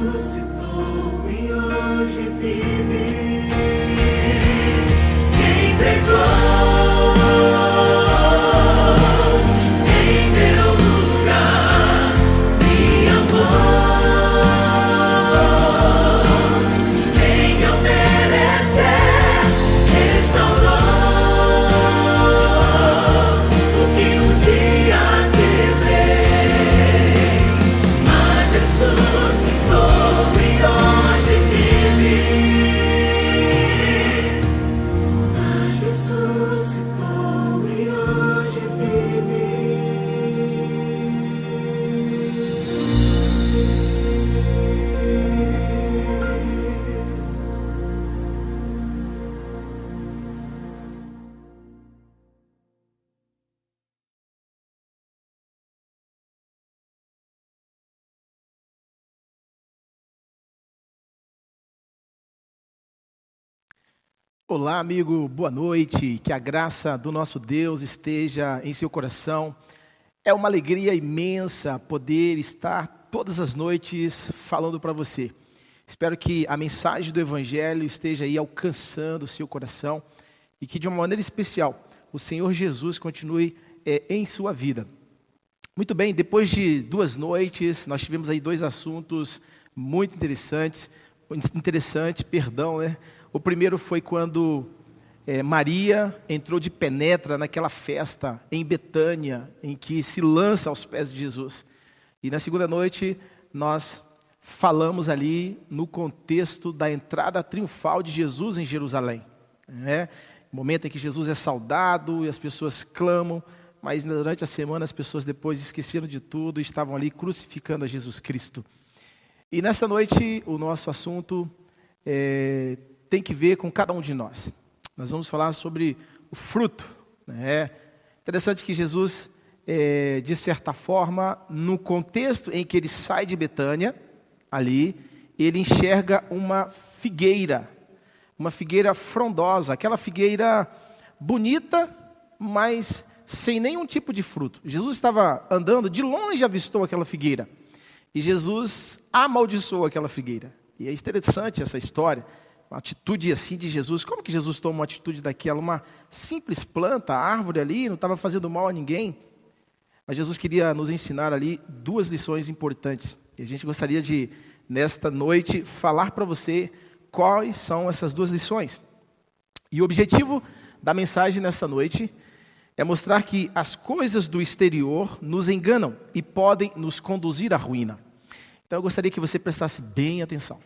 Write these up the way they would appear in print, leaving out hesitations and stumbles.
ressuscitou e hoje vive. Se entregou em meu lugar, me amou sem eu merecer, restaurou o que um dia quebrei, mas ressuscitou e hoje vive. Mas ressuscitou e hoje vive. Olá, amigo, boa noite. Que a graça do nosso Deus esteja em seu coração. É uma alegria imensa poder estar todas as noites falando para você. Espero que a mensagem do Evangelho esteja aí alcançando o seu coração e que de uma maneira especial o Senhor Jesus continue em sua vida. Muito bem, depois de 2 noites, nós tivemos aí 2 assuntos muito interessantes, né? O primeiro foi quando Maria entrou de penetra naquela festa em Betânia, em que se lança aos pés de Jesus. E na segunda noite, nós falamos ali no contexto da entrada triunfal de Jesus em Jerusalém. Né? Momento em que Jesus é saudado e as pessoas clamam, mas durante a semana as pessoas depois esqueceram de tudo e estavam ali crucificando a Jesus Cristo. E nesta noite, o nosso assunto tem que ver com cada um de nós. Nós vamos falar sobre o fruto. Né? Interessante que Jesus, de certa forma, no contexto em que ele sai de Betânia, ali, ele enxerga uma figueira frondosa, aquela figueira bonita, mas sem nenhum tipo de fruto. Jesus estava andando, de longe avistou aquela figueira, e Jesus amaldiçoou aquela figueira. E é interessante essa história, uma atitude assim de Jesus. Como que Jesus toma uma atitude daquela? Uma simples planta, árvore ali, não estava fazendo mal a ninguém. Mas Jesus queria nos ensinar ali 2 lições importantes. E a gente gostaria de, nesta noite, falar para você quais são essas 2 lições. E o objetivo da mensagem nesta noite é mostrar que as coisas do exterior nos enganam e podem nos conduzir à ruína. Então eu gostaria que você prestasse bem atenção.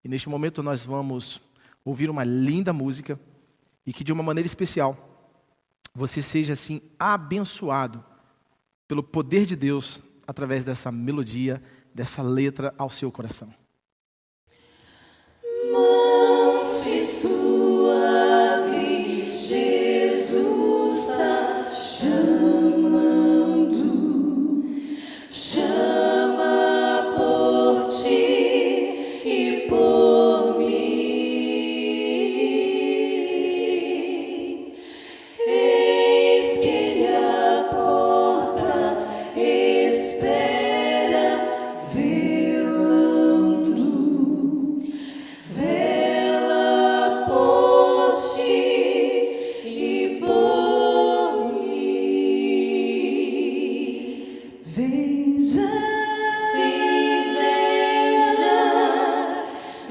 E neste momento nós vamos ouvir uma linda música e que de uma maneira especial você seja assim abençoado pelo poder de Deus através dessa melodia, dessa letra ao seu coração. Manso e suave, Jesus está chamando, chama por ti e por mim. Eis que ele à porta espera, velando, vela por ti e por mim. Veja, sim,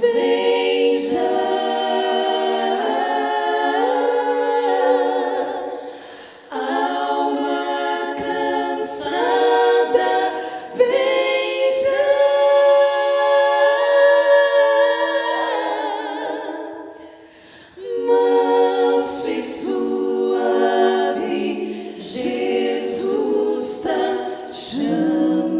veja, alma cansada, veja, manso e suave, Jesus está chamando.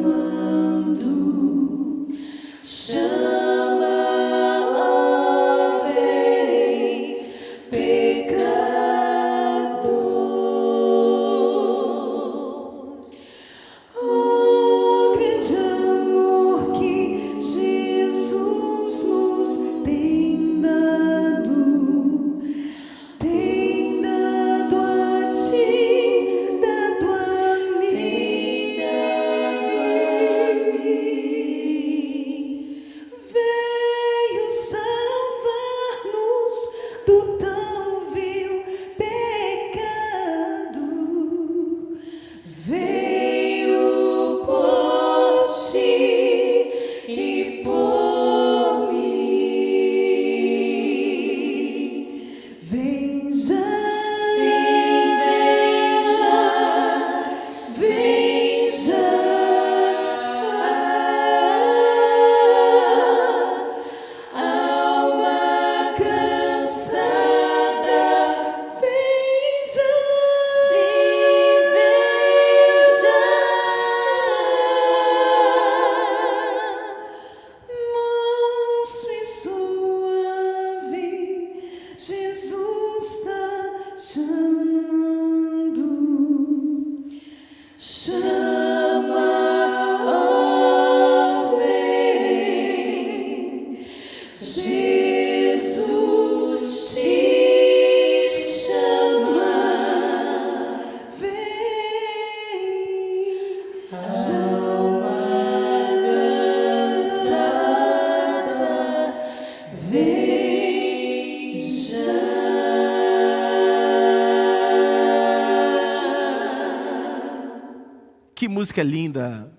música linda.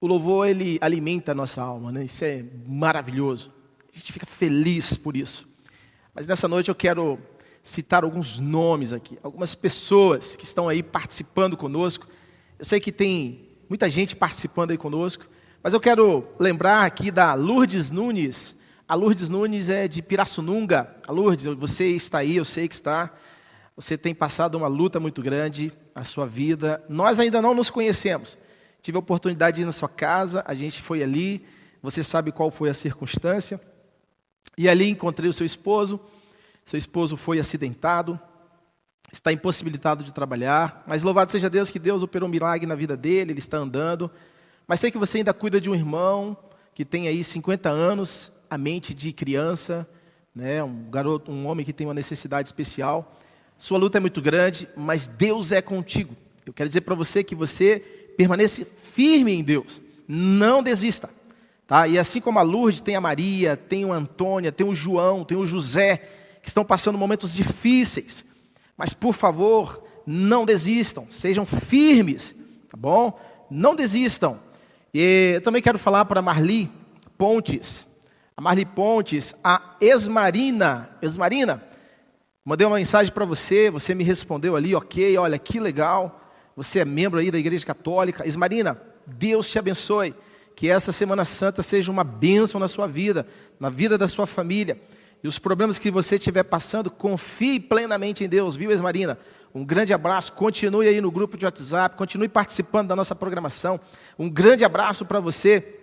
O louvor, ele alimenta a nossa alma, né? Isso é maravilhoso. A gente fica feliz por isso. Mas nessa noite eu quero citar alguns nomes aqui, algumas pessoas que estão aí participando conosco. Eu sei que tem muita gente participando aí conosco, mas eu quero lembrar aqui da Lourdes Nunes. A Lourdes Nunes é de Pirassununga. A Lourdes, você está aí, eu sei que está. Você tem passado uma luta muito grande na sua vida. Nós ainda não nos conhecemos. Tive a oportunidade de ir na sua casa, a gente foi ali, você sabe qual foi a circunstância. E ali encontrei o seu esposo foi acidentado, está impossibilitado de trabalhar, mas louvado seja Deus que Deus operou um milagre na vida dele, ele está andando. Mas sei que você ainda cuida de um irmão que tem aí 50 anos, a mente de criança, né? Um garoto, um homem que tem uma necessidade especial. Sua luta é muito grande, mas Deus é contigo. Eu quero dizer para você que você permaneça firme em Deus, não desista. Tá? E assim como a Lourdes, tem a Maria, tem a Antônia, tem o João, tem o José, que estão passando momentos difíceis. Mas, por favor, não desistam, sejam firmes, tá bom? Não desistam. E eu também quero falar para a Marli Pontes. A Marli Pontes, a Esmarina, mandei uma mensagem para você, você me respondeu ali, ok, olha, que legal. Você é membro aí da Igreja Católica. Esmarina, Deus te abençoe. Que essa Semana Santa seja uma bênção na sua vida, na vida da sua família. E os problemas que você estiver passando, confie plenamente em Deus, viu, Esmarina? Um grande abraço, continue aí no grupo de WhatsApp, continue participando da nossa programação. Um grande abraço para você.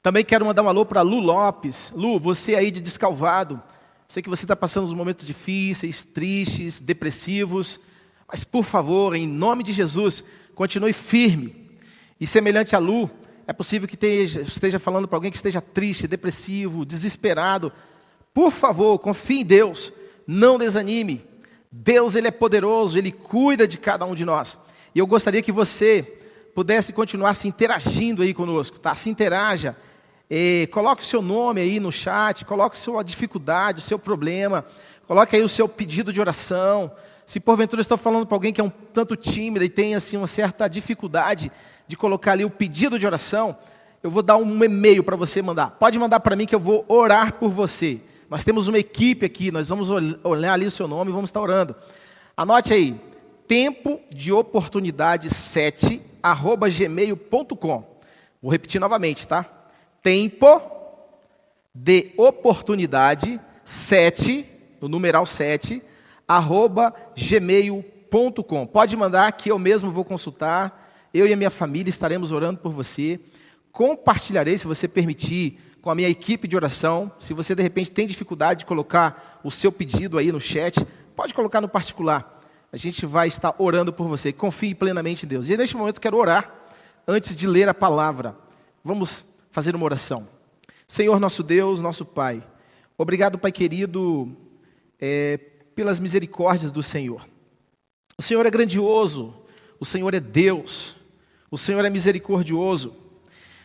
Também quero mandar um alô para Lu Lopes. Lu, você aí de Descalvado. Sei que você está passando uns momentos difíceis, tristes, depressivos. Mas, por favor, em nome de Jesus, continue firme. E semelhante a Lu, é possível que esteja falando para alguém que esteja triste, depressivo, desesperado. Por favor, confie em Deus, não desanime. Deus, Ele é poderoso, Ele cuida de cada um de nós. E eu gostaria que você pudesse continuar se interagindo aí conosco, tá? Se interaja, coloque o seu nome aí no chat, coloque a sua dificuldade, o seu problema, coloque aí o seu pedido de oração. Se porventura eu estou falando para alguém que é um tanto tímido e tem assim uma certa dificuldade de colocar ali o pedido de oração, eu vou dar um e-mail para você mandar. Pode mandar para mim que eu vou orar por você. Nós temos uma equipe aqui, nós vamos olhar ali o seu nome e vamos estar orando. Anote aí, tempodeoportunidade7@gmail.com. Vou repetir novamente, tá? Tempo de oportunidade 7, no numeral 7, @gmail.com. Pode mandar que eu mesmo vou consultar. Eu e a minha família estaremos orando por você. Compartilharei, se você permitir, com a minha equipe de oração. Se você, de repente, tem dificuldade de colocar o seu pedido aí no chat, pode colocar no particular. A gente vai estar orando por você. Confie plenamente em Deus. E neste momento eu quero orar antes de ler a palavra. Vamos fazer uma oração. Senhor, nosso Deus, nosso Pai, obrigado, Pai querido, pelas misericórdias do Senhor. O Senhor é grandioso, o Senhor é Deus, o Senhor é misericordioso.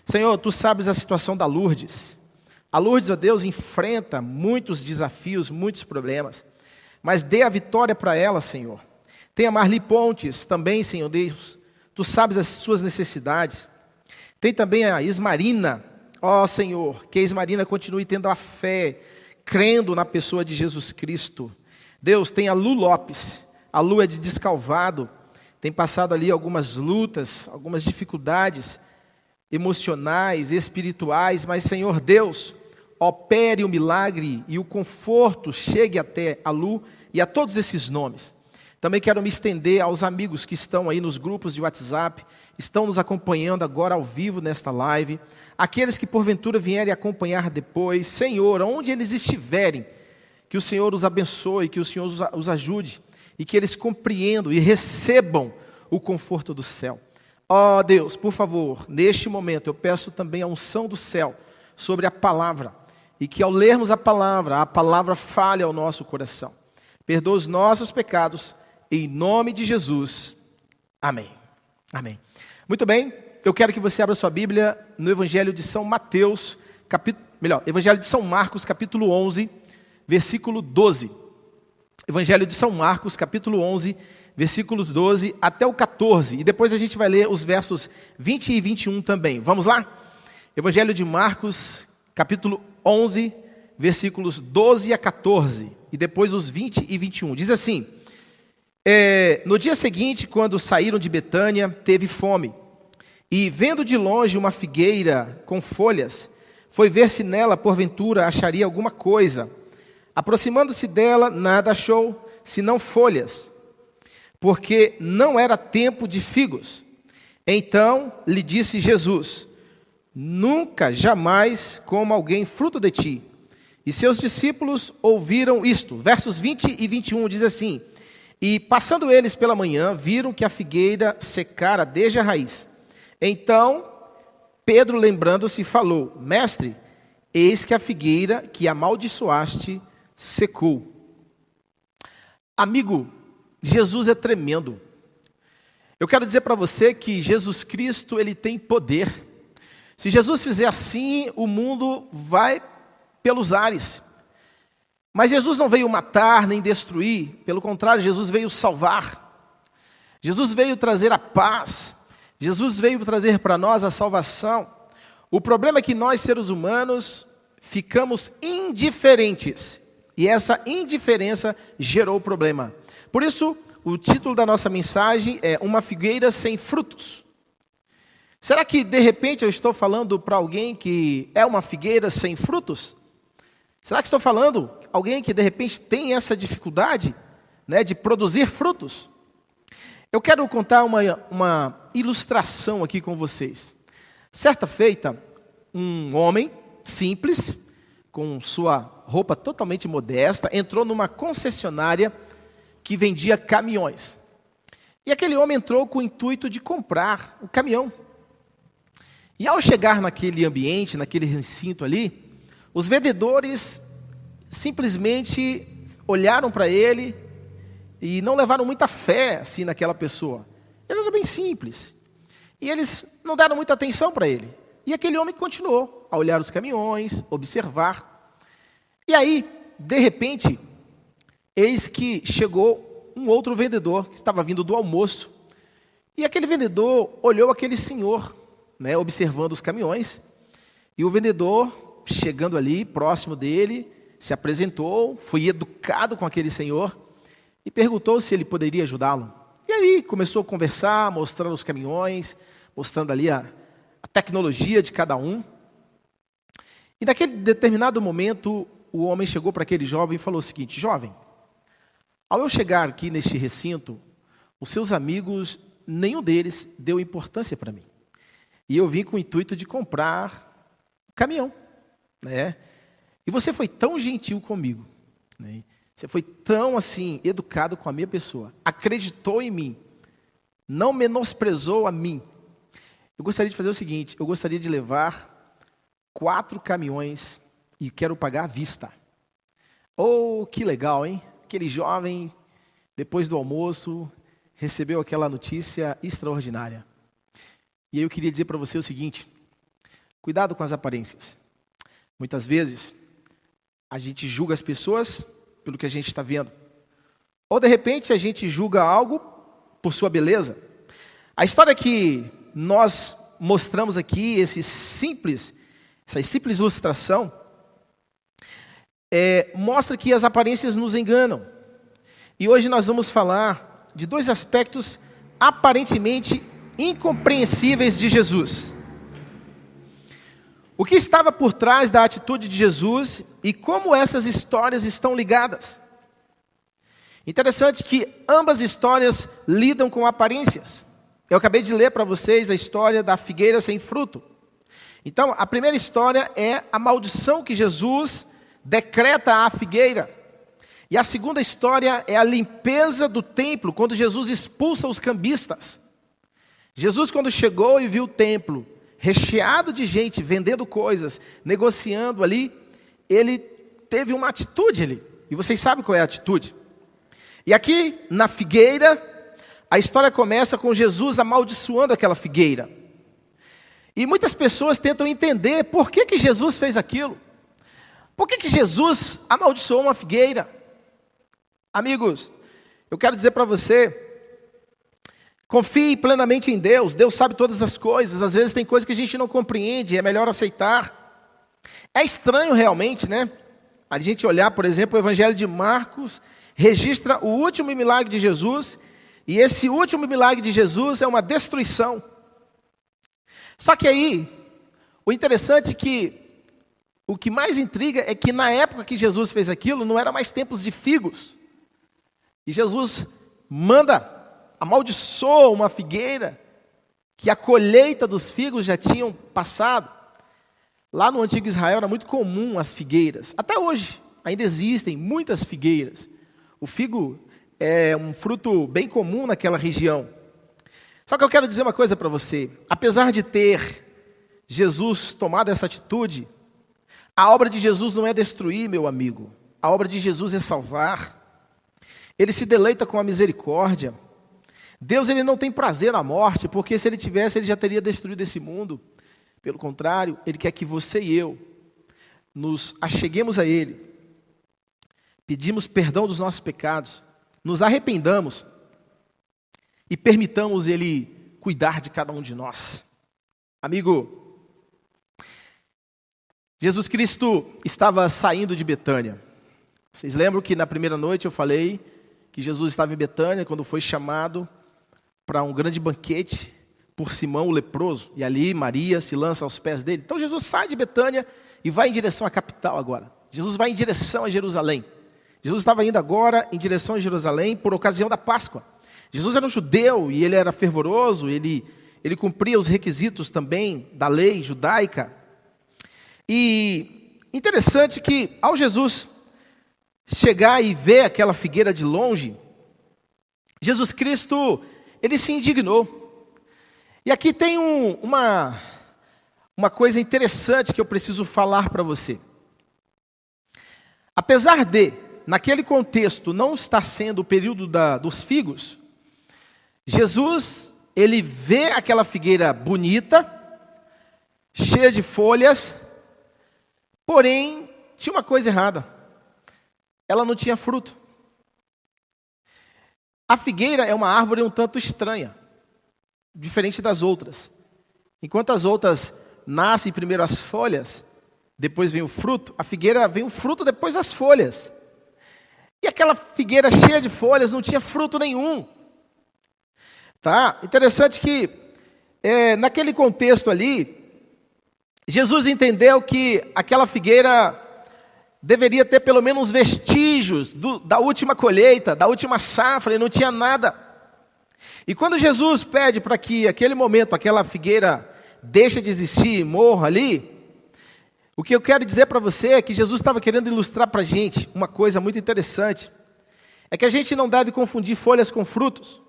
Senhor, Tu sabes a situação da Lourdes. A Lourdes, ó Deus, enfrenta muitos desafios, muitos problemas, mas dê a vitória para ela, Senhor. Tem a Marli Pontes também, Senhor Deus, Tu sabes as suas necessidades. Tem também a Esmarina, ó Senhor, que a Esmarina continue tendo a fé, crendo na pessoa de Jesus Cristo. Deus, tem a Lu Lopes, a Lu é de Descalvado, tem passado ali algumas lutas, algumas dificuldades emocionais, espirituais, mas Senhor Deus, opere o milagre e o conforto chegue até a Lu e a todos esses nomes. Também quero me estender aos amigos que estão aí nos grupos de WhatsApp, estão nos acompanhando agora ao vivo nesta live, aqueles que porventura vierem acompanhar depois. Senhor, onde eles estiverem, que o Senhor os abençoe, que o Senhor os ajude, e que eles compreendam e recebam o conforto do céu. Ó Deus, por favor, neste momento eu peço também a unção do céu sobre a palavra, e que ao lermos a palavra fale ao nosso coração. Perdoa os nossos pecados, em nome de Jesus. Amém. Amém. Muito bem, eu quero que você abra sua Bíblia no Evangelho de São Mateus, Evangelho de São Marcos, capítulo 11, versículo 12. Evangelho de São Marcos, capítulo 11, versículos 12 até o 14. E depois a gente vai ler os versos 20 e 21 também. Vamos lá? Evangelho de Marcos, capítulo 11, versículos 12 a 14. E depois os 20 e 21. Diz assim: no dia seguinte, quando saíram de Betânia, teve fome. E vendo de longe uma figueira com folhas, foi ver se nela, porventura, acharia alguma coisa. Aproximando-se dela, nada achou, senão folhas, porque não era tempo de figos. Então lhe disse Jesus: nunca, jamais coma alguém fruto de ti. E seus discípulos ouviram isto. Versos 20 e 21 diz assim: e passando eles pela manhã, viram que a figueira secara desde a raiz. Então Pedro, lembrando-se, falou: mestre, eis que a figueira que amaldiçoaste secou. Amigo, Jesus é tremendo. Eu quero dizer para você que Jesus Cristo, ele tem poder. Se Jesus fizer assim, o mundo vai pelos ares. Mas Jesus não veio matar nem destruir, pelo contrário, Jesus veio salvar. Jesus veio trazer a paz. Jesus veio trazer para nós a salvação. O problema é que nós, seres humanos, ficamos indiferentes. E essa indiferença gerou o problema. Por isso, o título da nossa mensagem é Uma Figueira Sem Frutos. Será que, de repente, eu estou falando para alguém que é uma figueira sem frutos? Será que estou falando alguém que, de repente, tem essa dificuldade, né, de produzir frutos? Eu quero contar uma ilustração aqui com vocês. Certa feita, um homem simples, com sua roupa totalmente modesta, entrou numa concessionária que vendia caminhões. E aquele homem entrou com o intuito de comprar o caminhão. E ao chegar naquele ambiente, naquele recinto ali, os vendedores simplesmente olharam para ele e não levaram muita fé assim naquela pessoa. Ele era bem simples. E eles não deram muita atenção para ele. E aquele homem continuou a olhar os caminhões, observar. E aí, de repente, eis que chegou um outro vendedor que estava vindo do almoço. E aquele vendedor olhou aquele senhor, né, observando os caminhões. E o vendedor, chegando ali, próximo dele, se apresentou, foi educado com aquele senhor e perguntou se ele poderia ajudá-lo. E aí começou a conversar, mostrando os caminhões, mostrando ali a tecnologia de cada um. E naquele determinado momento, o homem chegou para aquele jovem e falou o seguinte: jovem, ao eu chegar aqui neste recinto, os seus amigos, nenhum deles deu importância para mim. E eu vim com o intuito de comprar um caminhão, né? E você foi tão gentil comigo, né? Você foi tão assim educado com a minha pessoa, acreditou em mim, não menosprezou a mim. Eu gostaria de fazer o seguinte: eu gostaria de levar 4 caminhões e quero pagar à vista. Oh, que legal, hein? Aquele jovem, depois do almoço, recebeu aquela notícia extraordinária. E aí eu queria dizer para você o seguinte: cuidado com as aparências. Muitas vezes, a gente julga as pessoas pelo que a gente está vendo. Ou, de repente, a gente julga algo por sua beleza. A história que nós mostramos aqui, essa simples ilustração, mostra que as aparências nos enganam. E hoje nós vamos falar de 2 aspectos aparentemente incompreensíveis de Jesus. O que estava por trás da atitude de Jesus e como essas histórias estão ligadas. Interessante que ambas histórias lidam com aparências. Eu acabei de ler para vocês a história da figueira sem fruto. Então, a primeira história é a maldição que Jesus decreta à figueira. E a segunda história é a limpeza do templo, quando Jesus expulsa os cambistas. Jesus, quando chegou e viu o templo recheado de gente vendendo coisas, negociando ali, ele teve uma atitude ali. E vocês sabem qual é a atitude. E aqui, na figueira, a história começa com Jesus amaldiçoando aquela figueira. E muitas pessoas tentam entender por que Jesus fez aquilo. Por que Jesus amaldiçoou uma figueira? Amigos, eu quero dizer para você Confie plenamente em Deus. Deus sabe todas as coisas. Às vezes tem coisas que a gente não compreende, é melhor aceitar. É estranho realmente, né? A gente olhar, por exemplo, o Evangelho de Marcos registra o último milagre de Jesus, e esse último milagre de Jesus é uma destruição. Só que aí, o interessante é que o que mais intriga é que na época que Jesus fez aquilo, não era mais tempos de figos. E Jesus amaldiçoa uma figueira, que a colheita dos figos já tinham passado. Lá no antigo Israel era muito comum as figueiras. Até hoje, ainda existem muitas figueiras. O figo é um fruto bem comum naquela região. Só que eu quero dizer uma coisa para você. Apesar de ter Jesus tomado essa atitude, a obra de Jesus não é destruir, meu amigo. A obra de Jesus é salvar. Ele se deleita com a misericórdia. Deus, ele não tem prazer na morte, porque se ele tivesse, ele já teria destruído esse mundo. Pelo contrário, ele quer que você e eu nos acheguemos a ele, pedimos perdão dos nossos pecados, nos arrependamos e permitamos ele cuidar de cada um de nós. Amigo, Jesus Cristo estava saindo de Betânia. Vocês lembram que na primeira noite eu falei que Jesus estava em Betânia quando foi chamado para um grande banquete por Simão o leproso, e ali Maria se lança aos pés dele. Então Jesus sai de Betânia e vai em direção à capital agora. Jesus vai em direção a Jerusalém. Jesus estava indo agora em direção a Jerusalém por ocasião da Páscoa. Jesus era um judeu e ele era fervoroso, ele cumpria os requisitos também da lei judaica. E interessante que ao Jesus chegar e ver aquela figueira de longe, Jesus Cristo, ele se indignou. E aqui tem uma coisa interessante que eu preciso falar para você. Apesar de, naquele contexto, não estar sendo o período dos figos, Jesus, ele vê aquela figueira bonita, cheia de folhas, porém, tinha uma coisa errada. Ela não tinha fruto. A figueira é uma árvore um tanto estranha, diferente das outras. Enquanto as outras nascem primeiro as folhas, depois vem o fruto, a figueira vem o fruto, depois as folhas. E aquela figueira cheia de folhas não tinha fruto nenhum. Tá? Interessante que, naquele contexto ali, Jesus entendeu que aquela figueira deveria ter pelo menos vestígios da última colheita, da última safra, e não tinha nada. E quando Jesus pede para que, aquele momento, aquela figueira deixe de existir e morra ali, o que eu quero dizer para você é que Jesus estava querendo ilustrar para a gente uma coisa muito interessante. É que a gente não deve confundir folhas com frutos.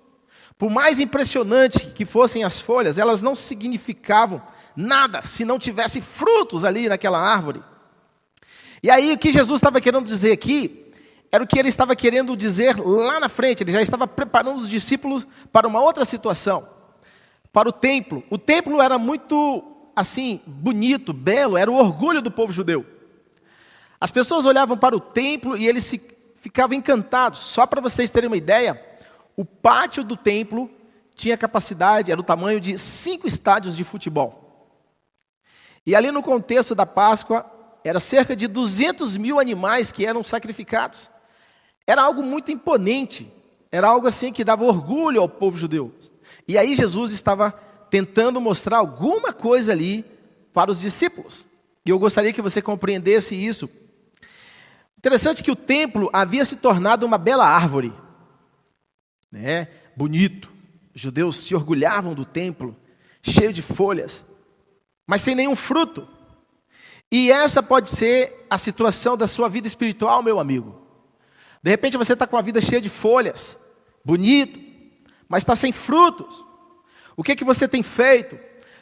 Por mais impressionante que fossem as folhas, elas não significavam nada se não tivesse frutos ali naquela árvore. E aí o que Jesus estava querendo dizer aqui era o que ele estava querendo dizer lá na frente. Ele já estava preparando os discípulos para uma outra situação, para o templo. O templo era muito, assim, bonito, belo, era o orgulho do povo judeu. As pessoas olhavam para o templo e eles ficavam encantados. Só para vocês terem uma ideia, o pátio do templo tinha capacidade, era o tamanho de 5 estádios de futebol. E ali no contexto da Páscoa, era cerca de 200 mil animais que eram sacrificados. Era algo muito imponente, era algo assim que dava orgulho ao povo judeu. E aí Jesus estava tentando mostrar alguma coisa ali para os discípulos. E eu gostaria que você compreendesse isso. Interessante que o templo havia se tornado uma bela árvore, né? Bonito. Os judeus se orgulhavam do templo, cheio de folhas, mas sem nenhum fruto. E essa pode ser a situação da sua vida espiritual, meu amigo. De repente você está com a vida cheia de folhas, bonito, mas está sem frutos. O que você tem feito?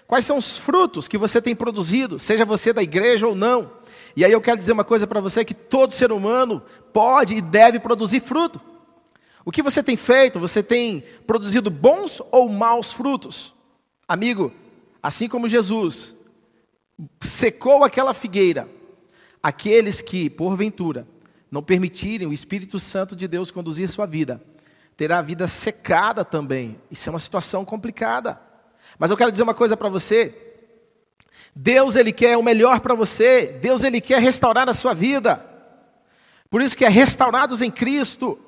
Quais são os frutos que você tem produzido, seja você da igreja ou não? E aí eu quero dizer uma coisa para você, que todo ser humano pode e deve produzir fruto. O que você tem feito? Você tem produzido bons ou maus frutos? Amigo, assim como Jesus secou aquela figueira, aqueles que, porventura, não permitirem o Espírito Santo de Deus conduzir sua vida, terá a vida secada também. Isso é uma situação complicada. Mas eu quero dizer uma coisa para você. Deus, Ele quer o melhor para você. Deus, Ele quer restaurar a sua vida. Por isso que é restaurados em Cristo.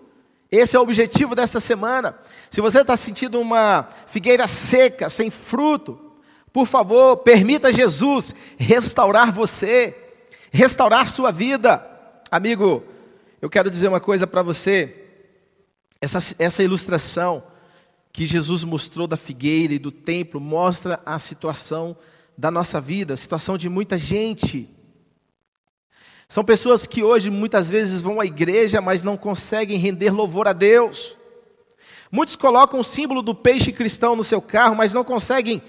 Esse é o objetivo desta semana. Se você está sentindo uma figueira seca, sem fruto, por favor, permita Jesus restaurar você, restaurar sua vida. Amigo, eu quero dizer uma coisa para você. Essa ilustração que Jesus mostrou da figueira e do templo mostra a situação da nossa vida, a situação de muita gente. São pessoas que hoje muitas vezes vão à igreja, mas não conseguem render louvor a Deus. Muitos colocam o símbolo do peixe cristão no seu carro, mas não conseguem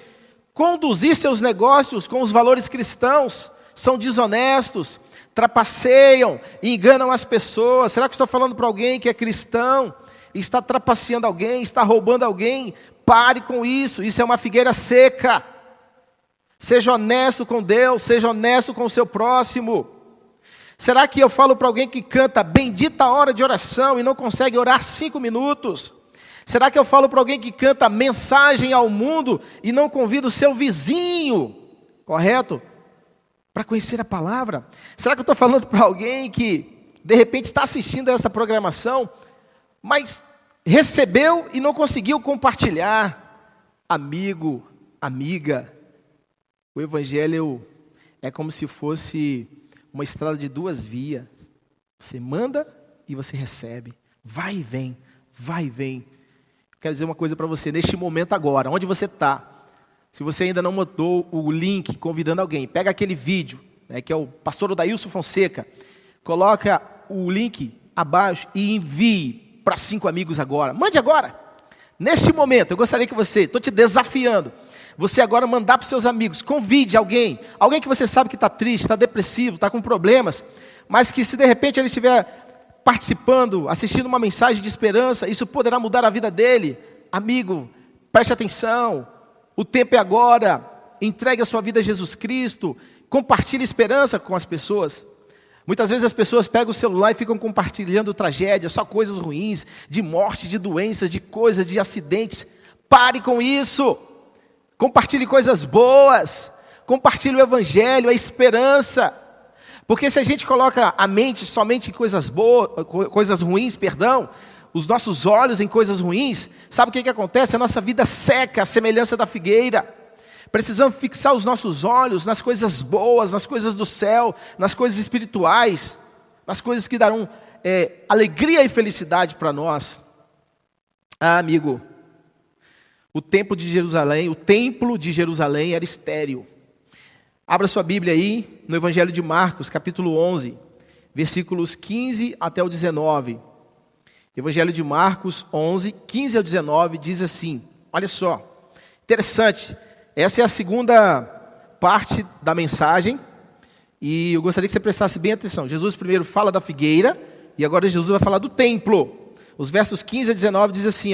conduzir seus negócios com os valores cristãos. São desonestos, trapaceiam e enganam as pessoas. Será que estou falando para alguém que é cristão, está trapaceando alguém, está roubando alguém? Pare com isso, isso é uma figueira seca. Seja honesto com Deus, seja honesto com o seu próximo. Será que eu falo para alguém que canta bendita hora de oração e não consegue orar 5 minutos? Será que eu falo para alguém que canta mensagem ao mundo e não convida o seu vizinho, correto? Para conhecer a palavra? Será que eu estou falando para alguém que de repente está assistindo a essa programação, mas recebeu e não conseguiu compartilhar? Amigo, amiga, o Evangelho é como se fosse uma estrada de 2 vias. Você manda e você recebe. Vai e vem, vai e vem. Quero dizer uma coisa para você, neste momento agora, onde você está. Se você ainda não mandou o link convidando alguém, pega aquele vídeo, que é o pastor Odailson Fonseca, coloca o link abaixo e envie para 5 amigos agora. Mande agora. Neste momento, eu gostaria que você, estou te desafiando, você agora mandar para os seus amigos, convide alguém que você sabe que está triste, está depressivo, está com problemas, mas que se de repente ele estiver participando, assistindo uma mensagem de esperança, isso poderá mudar a vida dele. Amigo, preste atenção, o tempo é agora, entregue a sua vida a Jesus Cristo, compartilhe esperança com as pessoas. Muitas vezes as pessoas pegam o celular e ficam compartilhando tragédias, só coisas ruins, de morte, de doenças, de coisas, de acidentes. Pare com isso. Compartilhe coisas boas, compartilhe o Evangelho, a esperança. Porque se a gente coloca a mente somente em coisas boas, coisas ruins, os nossos olhos em coisas ruins, sabe o que acontece? A nossa vida seca, a semelhança da figueira. Precisamos fixar os nossos olhos nas coisas boas, nas coisas do céu, nas coisas espirituais, nas coisas que darão alegria e felicidade para nós. Amigo, o templo de Jerusalém era estéril. Abra sua Bíblia aí, no Evangelho de Marcos, capítulo 11, versículos 15 até o 19. Evangelho de Marcos 11, 15 ao 19, diz assim, olha só, interessante, essa é a segunda parte da mensagem, e eu gostaria que você prestasse bem atenção. Jesus primeiro fala da figueira, e agora Jesus vai falar do templo. Os versos 15 a 19 diz assim,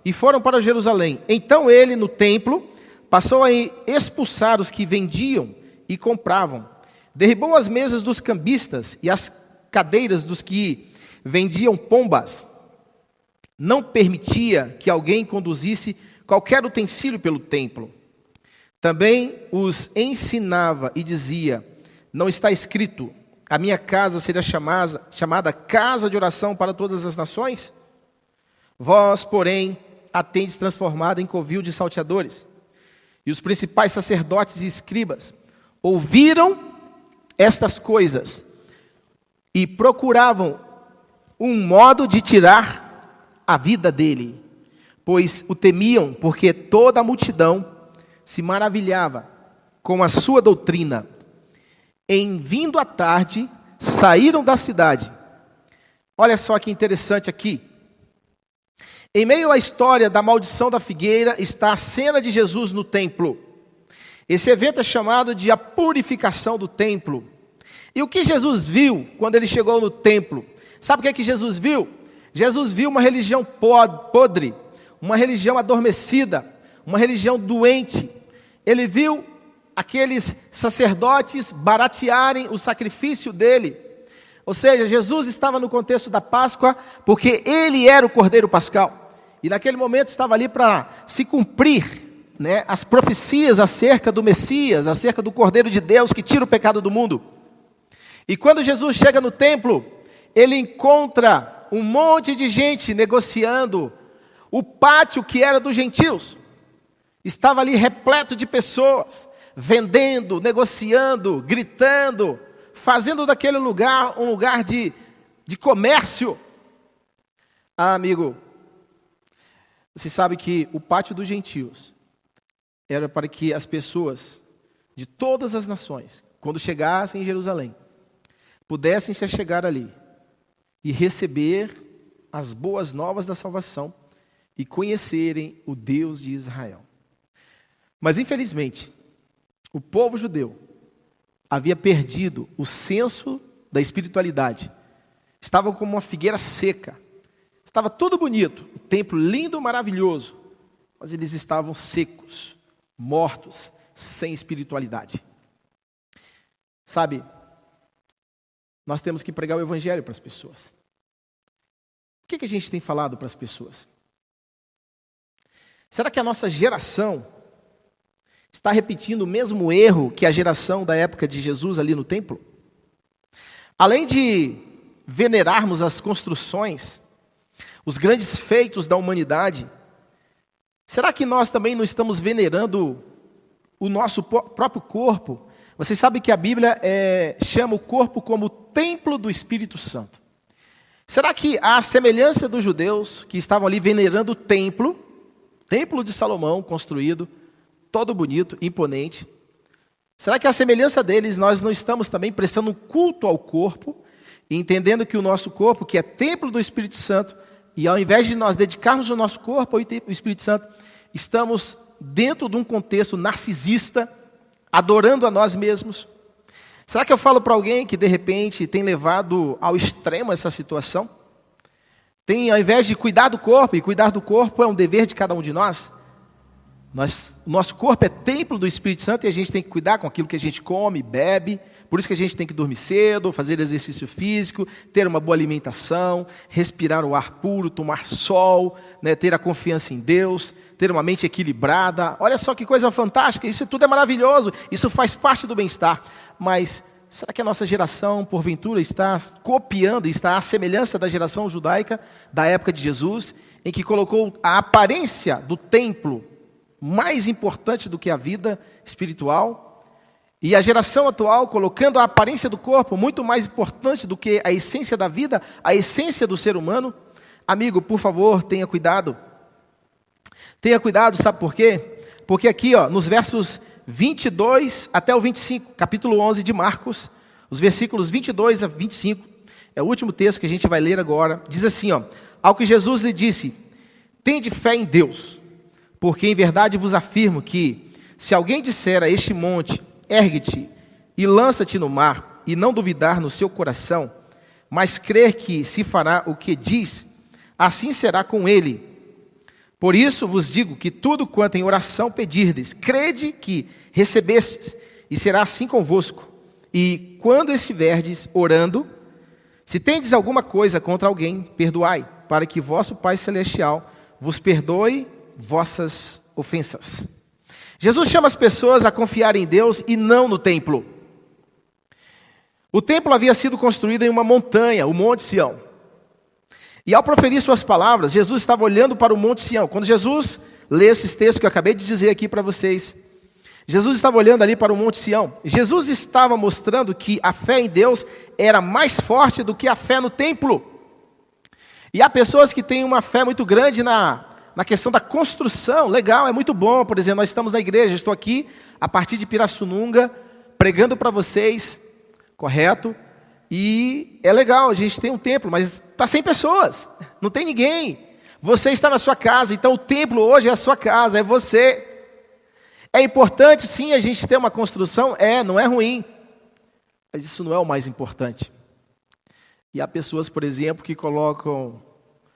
e foram para Jerusalém. Então ele, no templo, passou a expulsar os que vendiam e compravam. Derribou as mesas dos cambistas e as cadeiras dos que vendiam pombas. Não permitia que alguém conduzisse qualquer utensílio pelo templo. Também os ensinava e dizia, não está escrito, a minha casa será chamada casa de oração para todas as nações? Vós, porém, a tendes transformada em covil de salteadores. E os principais sacerdotes e escribas ouviram estas coisas e procuravam um modo de tirar a vida dele, pois o temiam, porque toda a multidão se maravilhava com a sua doutrina. Em vindo à tarde, saíram da cidade. Olha só que interessante aqui. Em meio à história da maldição da figueira, está a cena de Jesus no templo. Esse evento é chamado de a purificação do templo. E o que Jesus viu quando ele chegou no templo? Sabe o que é que Jesus viu? Jesus viu uma religião podre, uma religião adormecida, uma religião doente. Ele viu aqueles sacerdotes baratearem o sacrifício dele. Ou seja, Jesus estava no contexto da Páscoa, porque ele era o Cordeiro Pascal. E naquele momento estava ali para se cumprir, né, as profecias acerca do Messias, acerca do Cordeiro de Deus que tira o pecado do mundo. E quando Jesus chega no templo, ele encontra um monte de gente negociando. O pátio que era dos gentios estava ali repleto de pessoas, vendendo, negociando, gritando, fazendo daquele lugar um lugar de comércio. Ah, amigo, você sabe que o pátio dos gentios era para que as pessoas de todas as nações, quando chegassem em Jerusalém, pudessem se achegar ali e receber as boas novas da salvação e conhecerem o Deus de Israel. Mas, infelizmente, o povo judeu havia perdido o senso da espiritualidade. Estavam como uma figueira seca. Estava tudo bonito, o templo lindo, maravilhoso, mas eles estavam secos, mortos, sem espiritualidade. Sabe, nós temos que pregar o evangelho para as pessoas. O que a gente tem falado para as pessoas? Será que a nossa geração está repetindo o mesmo erro que a geração da época de Jesus ali no templo? Além de venerarmos as construções, os grandes feitos da humanidade, será que nós também não estamos venerando o nosso próprio corpo? Você sabe que a Bíblia chama o corpo como templo do Espírito Santo. Será que a semelhança dos judeus que estavam ali venerando o templo de Salomão construído, todo bonito, imponente, será que a semelhança deles nós não estamos também prestando um culto ao corpo e entendendo que o nosso corpo, que é templo do Espírito Santo, e ao invés de nós dedicarmos o nosso corpo ao Espírito Santo, estamos dentro de um contexto narcisista, adorando a nós mesmos? Será que eu falo para alguém que de repente tem levado ao extremo essa situação? Ao invés de cuidar do corpo, e cuidar do corpo é um dever de cada um de nós, nosso corpo é templo do Espírito Santo e a gente tem que cuidar com aquilo que a gente come, bebe. Por isso que a gente tem que dormir cedo, fazer exercício físico, ter uma boa alimentação, respirar o ar puro, tomar sol, né, ter a confiança em Deus, ter uma mente equilibrada. Olha só que coisa fantástica, isso tudo é maravilhoso, isso faz parte do bem-estar. Mas será que a nossa geração, porventura, está copiando, está à semelhança da geração judaica da época de Jesus, em que colocou a aparência do templo mais importante do que a vida espiritual, e a geração atual colocando a aparência do corpo muito mais importante do que a essência da vida, a essência do ser humano? Amigo, por favor, tenha cuidado. Tenha cuidado, sabe por quê? Porque aqui, nos versos 22 até o 25, capítulo 11 de Marcos, os versículos 22 a 25, é o último texto que a gente vai ler agora, diz assim, ao que Jesus lhe disse: tende fé em Deus, porque em verdade vos afirmo que, se alguém disser a este monte, ergue-te e lança-te no mar, e não duvidar no seu coração, mas crer que se fará o que diz, assim será com ele. Por isso vos digo que tudo quanto em oração pedirdes, crede que recebestes, e será assim convosco. E quando estiverdes orando, se tendes alguma coisa contra alguém, perdoai, para que vosso Pai Celestial vos perdoe vossas ofensas. Jesus chama as pessoas a confiarem em Deus e não no templo. O templo havia sido construído em uma montanha, o Monte Sião. E ao proferir suas palavras, Jesus estava olhando para o Monte Sião. Quando Jesus lê esses textos que eu acabei de dizer aqui para vocês, Jesus estava olhando ali para o Monte Sião. Jesus estava mostrando que a fé em Deus era mais forte do que a fé no templo. E há pessoas que têm uma fé muito grande na questão da construção. Legal, é muito bom. Por exemplo, nós estamos na igreja, estou aqui a partir de Pirassununga, pregando para vocês, correto? E é legal, a gente tem um templo, mas está sem pessoas, não tem ninguém. Você está na sua casa, então o templo hoje é a sua casa, é você. É importante sim a gente ter uma construção, não é ruim, mas isso não é o mais importante. E há pessoas, por exemplo, que colocam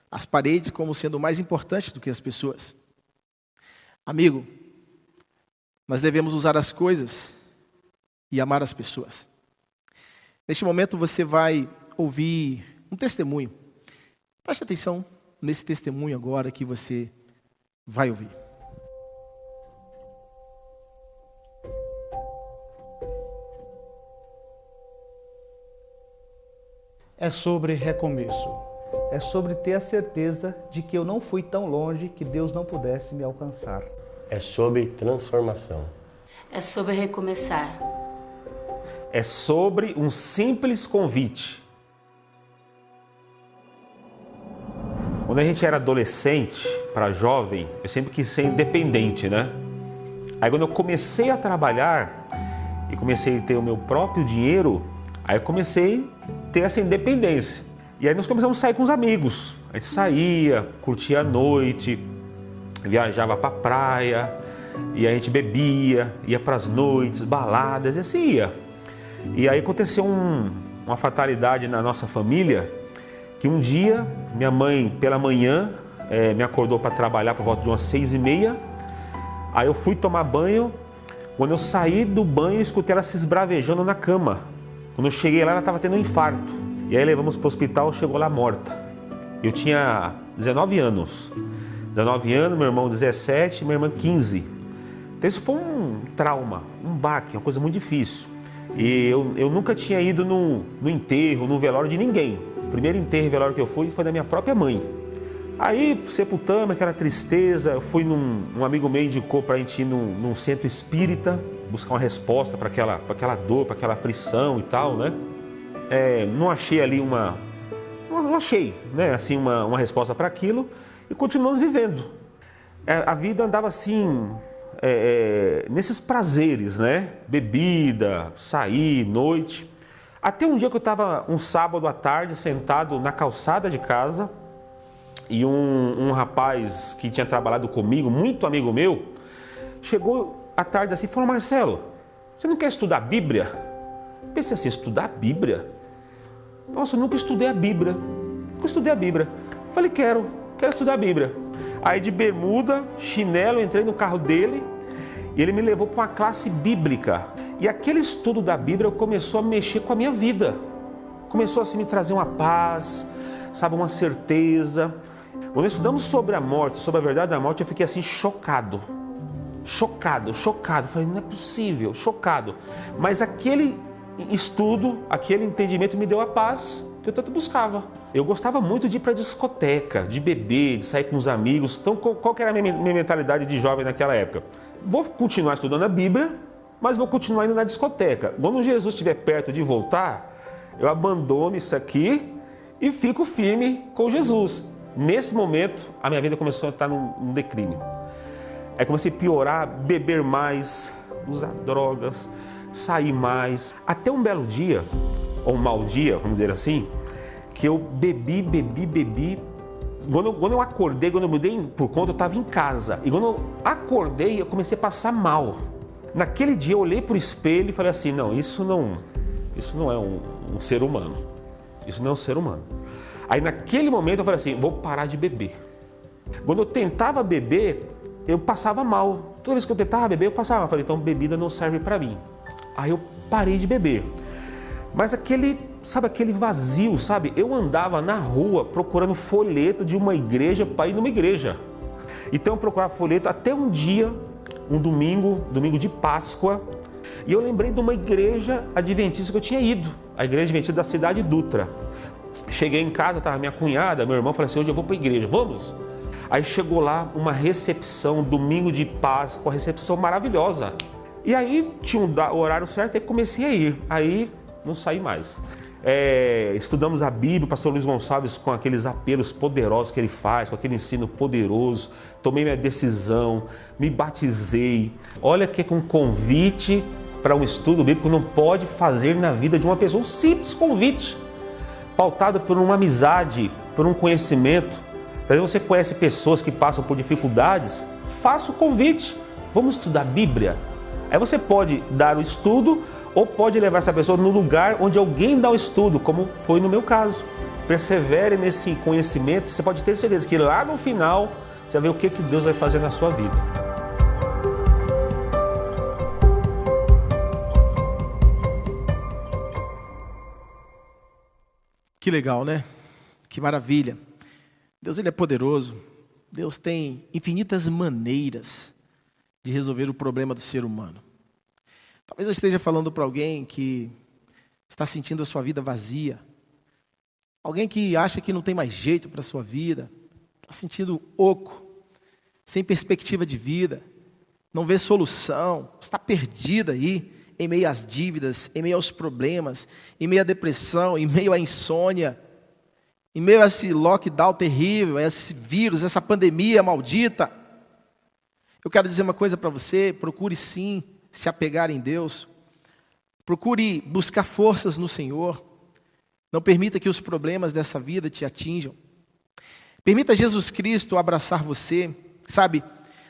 as paredes como sendo mais importante do que as pessoas. Amigo, nós devemos usar as coisas e amar as pessoas. Neste momento você vai ouvir um testemunho. Preste atenção, nesse testemunho agora que você vai ouvir. É sobre recomeço. É sobre ter a certeza de que eu não fui tão longe que Deus não pudesse me alcançar. É sobre transformação. É sobre recomeçar. É sobre um simples convite. Quando a gente era adolescente, para jovem, eu sempre quis ser independente, né? Aí quando eu comecei a trabalhar e comecei a ter o meu próprio dinheiro, aí eu comecei a ter essa independência. E aí nós começamos a sair com os amigos. A gente saía, curtia a noite, viajava para a praia, e a gente bebia, ia para as noites, baladas, e assim ia. E aí aconteceu uma fatalidade na nossa família, que um dia minha mãe, pela manhã, me acordou para trabalhar por volta de umas 6h30. Aí eu fui tomar banho. Quando eu saí do banho, eu escutei ela se esbravejando na cama. Quando eu cheguei lá, ela estava tendo um infarto. E aí levamos para o hospital, chegou lá morta. Eu tinha 19 anos. 19 anos, meu irmão 17, minha irmã 15. Então isso foi um trauma, um baque, uma coisa muito difícil. E eu nunca tinha ido no enterro, no velório de ninguém. O primeiro enterro e velório que eu fui foi da minha própria mãe. Aí sepultamos aquela tristeza, eu fui um amigo meu indicou para a gente ir num centro espírita, buscar uma resposta para aquela dor, para aquela aflição e tal, né? Não achei ali não achei, né, assim, uma resposta para aquilo e continuamos vivendo. A vida andava assim, nesses prazeres, né? Bebida, sair, noite. Até um dia que eu estava um sábado à tarde sentado na calçada de casa e um rapaz que tinha trabalhado comigo, muito amigo meu, chegou à tarde assim e falou: Marcelo, você não quer estudar a Bíblia? Eu pensei assim, estudar a Bíblia? Nossa, eu nunca estudei a Bíblia. Nunca estudei a Bíblia. Falei, quero estudar a Bíblia. Aí de bermuda, chinelo, eu entrei no carro dele e ele me levou para uma classe bíblica. E aquele estudo da Bíblia começou a mexer com a minha vida. Começou assim, a me trazer uma paz, sabe, uma certeza. Quando estudamos sobre a morte, sobre a verdade da morte, eu fiquei assim chocado. Chocado. Falei, não é possível, chocado. Mas aquele estudo, aquele entendimento me deu a paz que eu tanto buscava. Eu gostava muito de ir para discoteca, de beber, de sair com os amigos. Então, qual que era a minha mentalidade de jovem naquela época? Vou continuar estudando a Bíblia, mas vou continuar indo na discoteca. Quando Jesus estiver perto de voltar, eu abandono isso aqui e fico firme com Jesus. Nesse momento, a minha vida começou a estar num declínio. Aí comecei a piorar, beber mais, usar drogas, sair mais. Até um belo dia, ou um mau dia, vamos dizer assim, que eu bebi. Quando eu acordei, quando eu me dei por conta, eu estava em casa. E quando eu acordei, eu comecei a passar mal. Naquele dia eu olhei para o espelho e falei assim, não, isso não é um ser humano. Isso não é um ser humano. Aí naquele momento eu falei assim, vou parar de beber. Quando eu tentava beber, eu passava mal. Toda vez que eu tentava beber, eu passava mal. Eu falei, então bebida não serve para mim. Aí eu parei de beber. Mas aquele vazio, sabe? Eu andava na rua procurando folheto de uma igreja para ir numa igreja. Então eu procurava folheto até um dia, um domingo de Páscoa, e eu lembrei de uma igreja adventista que eu tinha ido, a igreja adventista da cidade Dutra. Cheguei em casa, estava minha cunhada, meu irmão, falei assim, hoje eu vou para a igreja, vamos? Aí chegou lá uma recepção, domingo de Páscoa, uma recepção maravilhosa. E aí tinha o horário certo e comecei a ir, aí não saí mais. Estudamos a Bíblia, o pastor Luiz Gonçalves com aqueles apelos poderosos que ele faz, com aquele ensino poderoso, tomei minha decisão, me batizei. Olha que um convite para um estudo bíblico não pode fazer na vida de uma pessoa, um simples convite, pautado por uma amizade, por um conhecimento. Às vezes você conhece pessoas que passam por dificuldades, faça o convite, vamos estudar a Bíblia. Aí você pode dar o estudo ou pode levar essa pessoa no lugar onde alguém dá o estudo, como foi no meu caso. Persevere nesse conhecimento, você pode ter certeza que lá no final você vai ver o que Deus vai fazer na sua vida. Que legal, né? Que maravilha. Deus, ele é poderoso. Deus tem infinitas maneiras de resolver o problema do ser humano. Talvez eu esteja falando para alguém que está sentindo a sua vida vazia. Alguém que acha que não tem mais jeito para a sua vida. Está sentindo oco, sem perspectiva de vida. Não vê solução. Está perdida aí, em meio às dívidas, em meio aos problemas, em meio à depressão, em meio à insônia, em meio a esse lockdown terrível, a esse vírus, essa pandemia maldita. Eu quero dizer uma coisa para você: procure sim se apegar em Deus. Procure buscar forças no Senhor. Não permita que os problemas dessa vida te atinjam. Permita Jesus Cristo abraçar você. Sabe,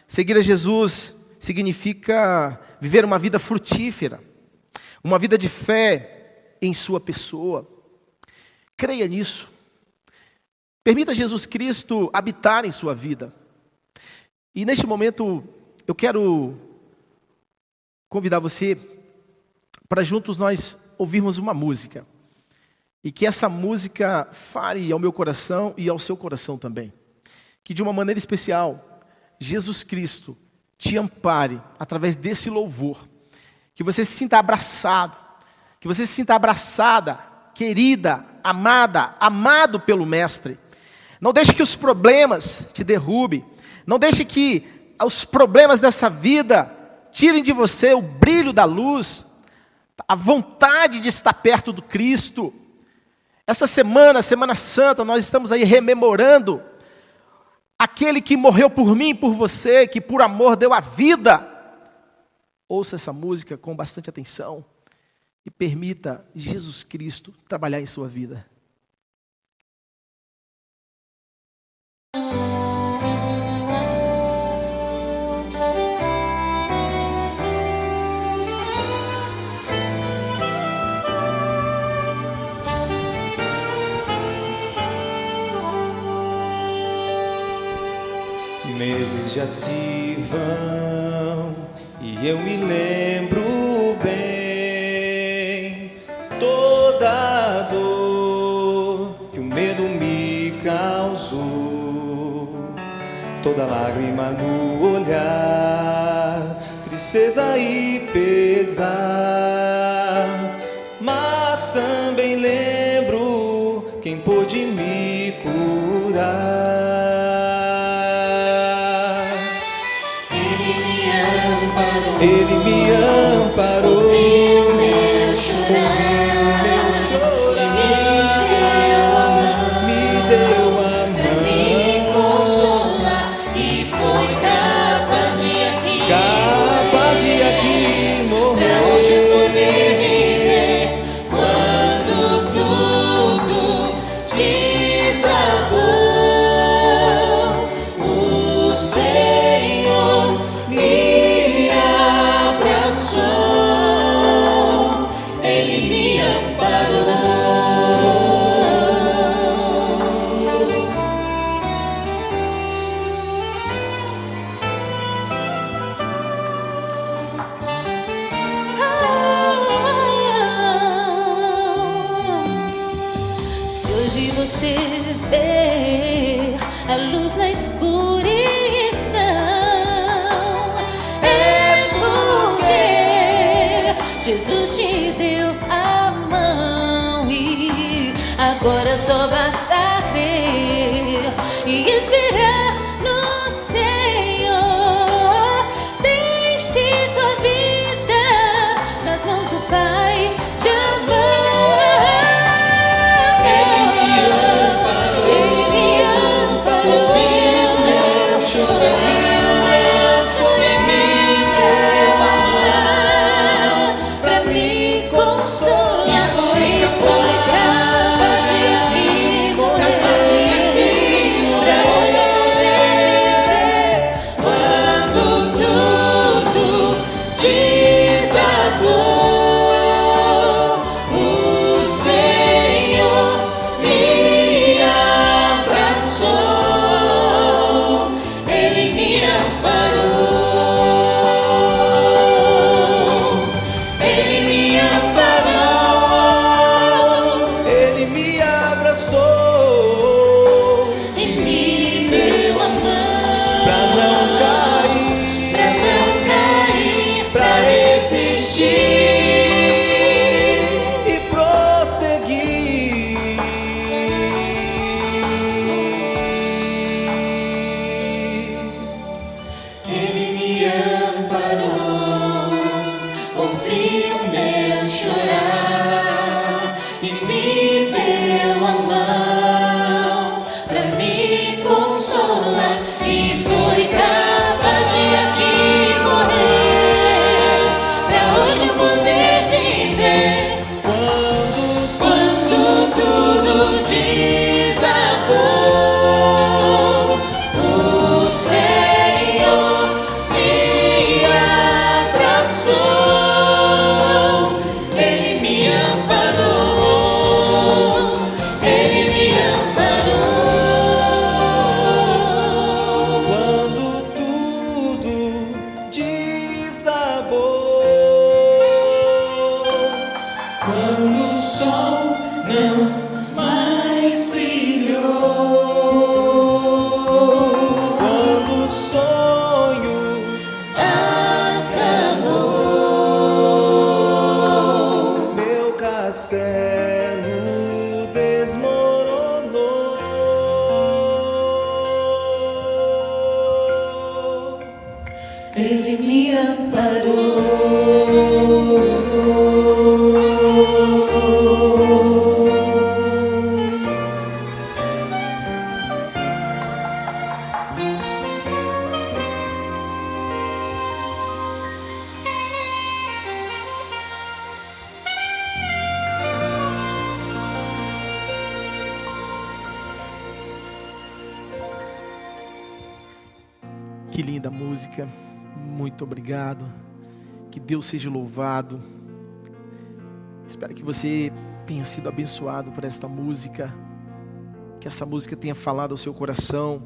seguir a Jesus significa viver uma vida frutífera, uma vida de fé em sua pessoa. Creia nisso. Permita Jesus Cristo habitar em sua vida. E neste momento eu quero convidar você para juntos nós ouvirmos uma música. E que essa música fale ao meu coração e ao seu coração também. Que de uma maneira especial, Jesus Cristo te ampare através desse louvor. Que você se sinta abraçado. Que você se sinta abraçada, querida, amada, amado pelo Mestre. Não deixe que os problemas te derrubem. Não deixe que os problemas dessa vida tirem de você o brilho da luz, a vontade de estar perto do Cristo. Essa semana, Semana Santa, nós estamos aí rememorando aquele que morreu por mim e por você, que por amor deu a vida. Ouça essa música com bastante atenção e permita Jesus Cristo trabalhar em sua vida. Meses já se vão e eu me lembro bem toda a dor que o medo me causou, toda lágrima no olhar, tristeza e pesar, mas também lembro quem pôde me curar. Ele me amparou, ouviu meu chorar, me deu a mão, pra me consolar, e foi capaz de aqui morrer, pra hoje eu poder viver, quando tudo desabou, o Senhor me Ele me amparou. Se hoje você vê a luz na escuridão, é porque Jesus te deu a mão e agora só basta ver e esperar no Senhor. Deixe tua vida nas mãos do Pai de amor. Ele me amparou, ouviu meu chorar, e me deu a mão pra me consolar, e foi capaz de aqui morrer, pra hoje eu poder viver, quando tudo desabou, o Senhor me abraçou, Ele me amparou, Ele me amparou. chorar e me deu a mão pra me consolar e foi capaz de aqui morrer pra hoje eu poder viver. Quando tudo desabou, o Senhor me abraçou, Ele me amparou, Ele me amparou. Quando tudo desabou, quando o sol não mais brilhou, quando o sonho acabou, meu castelo desmoronou, Ele me amparou. Que linda música. Muito obrigado. Que Deus seja louvado. Espero que você tenha sido abençoado por esta música. Que essa música tenha falado ao seu coração.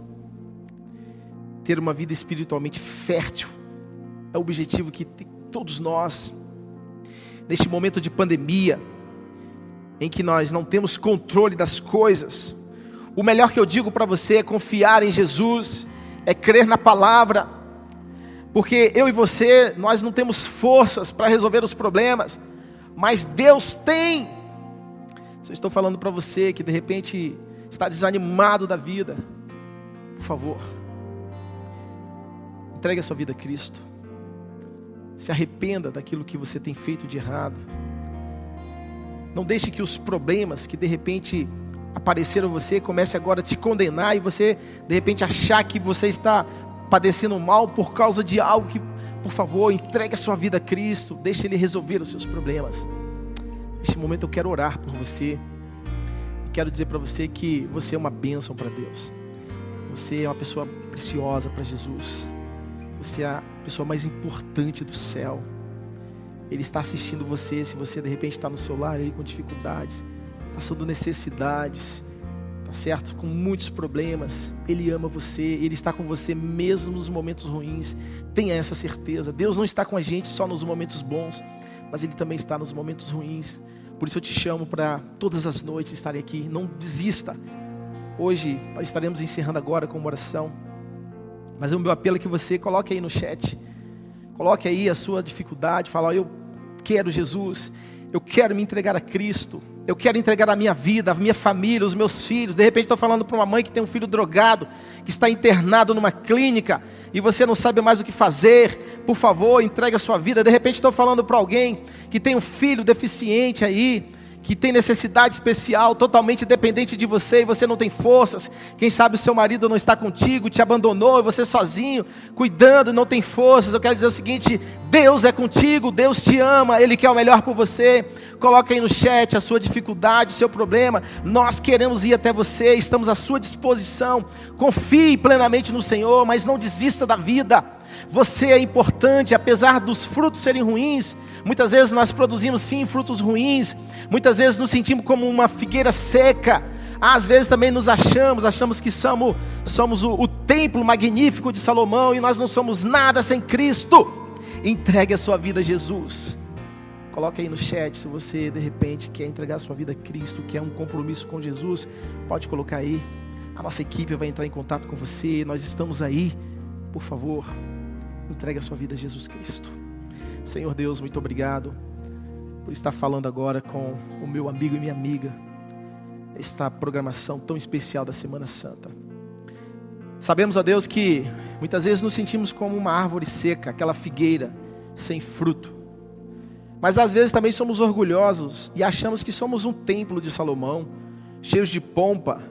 Ter uma vida espiritualmente fértil é o objetivo que tem todos nós. Neste momento de pandemia, em que nós não temos controle das coisas, o melhor que eu digo para você é confiar em Jesus, é crer na palavra, porque eu e você, nós não temos forças para resolver os problemas, mas Deus tem. Se eu estou falando para você que de repente está desanimado da vida, por favor, entregue a sua vida a Cristo, se arrependa daquilo que você tem feito de errado, não deixe que os problemas que de repente apareceram a você comece agora a te condenar e você de repente achar que você está padecendo mal por causa de algo que, por favor, entregue a sua vida a Cristo, deixe Ele resolver os seus problemas. Neste momento eu quero orar por você, quero dizer para você que você é uma bênção para Deus, você é uma pessoa preciosa para Jesus, você é a pessoa mais importante do céu. Ele está assistindo você, se você de repente está no seu lar aí com dificuldades, passando necessidades, tá certo? Com muitos problemas, Ele ama você, Ele está com você mesmo nos momentos ruins. Tenha essa certeza. Deus não está com a gente só nos momentos bons, mas Ele também está nos momentos ruins. Por isso eu te chamo para todas as noites estar aqui. Não desista. Hoje nós estaremos encerrando agora com uma oração, mas o meu apelo é que você coloque aí no chat, coloque aí a sua dificuldade, fala: eu quero Jesus, eu quero me entregar a Cristo, eu quero entregar a minha vida, a minha família, os meus filhos. De repente estou falando para uma mãe que tem um filho drogado, que está internado numa clínica, e você não sabe mais o que fazer. Por favor, entregue a sua vida. De repente estou falando para alguém que tem um filho deficiente aí, que tem necessidade especial, totalmente dependente de você, e você não tem forças. Quem sabe o seu marido não está contigo, te abandonou, e você sozinho, cuidando, não tem forças. Eu quero dizer o seguinte: Deus é contigo, Deus te ama, Ele quer o melhor por você. Coloca aí no chat a sua dificuldade, o seu problema. Nós queremos ir até você, estamos à sua disposição. Confie plenamente no Senhor, mas não desista da vida. Você é importante, apesar dos frutos serem ruins. Muitas vezes nós produzimos sim frutos ruins, muitas vezes nos sentimos como uma figueira seca. Às vezes também nos achamos que somos o templo magnífico de Salomão, e nós não somos nada sem Cristo. Entregue a sua vida a Jesus. Coloque aí no chat se você de repente quer entregar a sua vida a Cristo, quer um compromisso com Jesus, pode colocar aí. A nossa equipe vai entrar em contato com você, nós estamos aí. Por favor, entregue a sua vida a Jesus Cristo. Senhor Deus, muito obrigado por estar falando agora com o meu amigo e minha amiga, esta programação tão especial da Semana Santa. Sabemos, ó Deus, que muitas vezes nos sentimos como uma árvore seca, aquela figueira sem fruto. Mas às vezes também somos orgulhosos e achamos que somos um templo de Salomão, cheios de pompa,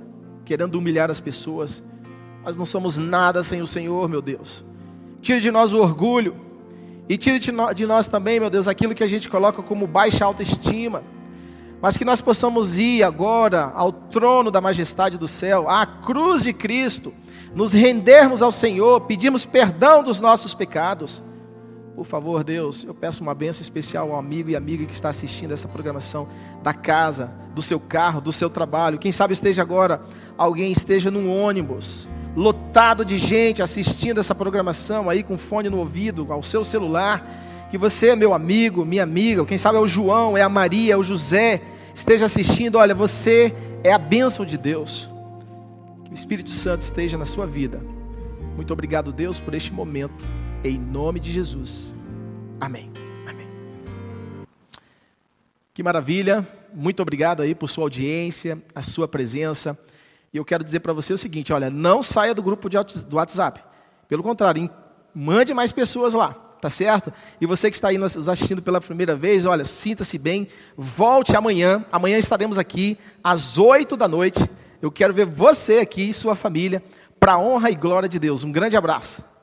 querendo humilhar as pessoas. Mas não somos nada sem o Senhor, meu Deus. Tire de nós o orgulho. E tire de nós também, meu Deus, aquilo que a gente coloca como baixa autoestima. Mas que nós possamos ir agora ao trono da majestade do céu, à cruz de Cristo, nos rendermos ao Senhor, pedirmos perdão dos nossos pecados. Por favor, Deus, eu peço uma bênção especial ao amigo e amiga que está assistindo essa programação, da casa, do seu carro, do seu trabalho. Quem sabe alguém esteja num ônibus, lotado de gente assistindo essa programação aí com fone no ouvido, ao seu celular. Que você, meu amigo, minha amiga, quem sabe é o João, é a Maria, é o José, esteja assistindo. Olha, você é a bênção de Deus. Que o Espírito Santo esteja na sua vida. Muito obrigado, Deus, por este momento. Em nome de Jesus. Amém. Amém. Que maravilha. Muito obrigado aí por sua audiência, a sua presença. E eu quero dizer para você o seguinte, olha, não saia do grupo do WhatsApp. Pelo contrário, mande mais pessoas lá, tá certo? E você que está aí nos assistindo pela primeira vez, olha, sinta-se bem. Volte amanhã. Amanhã estaremos aqui às 8 da noite. Eu quero ver você aqui e sua família para a honra e glória de Deus. Um grande abraço.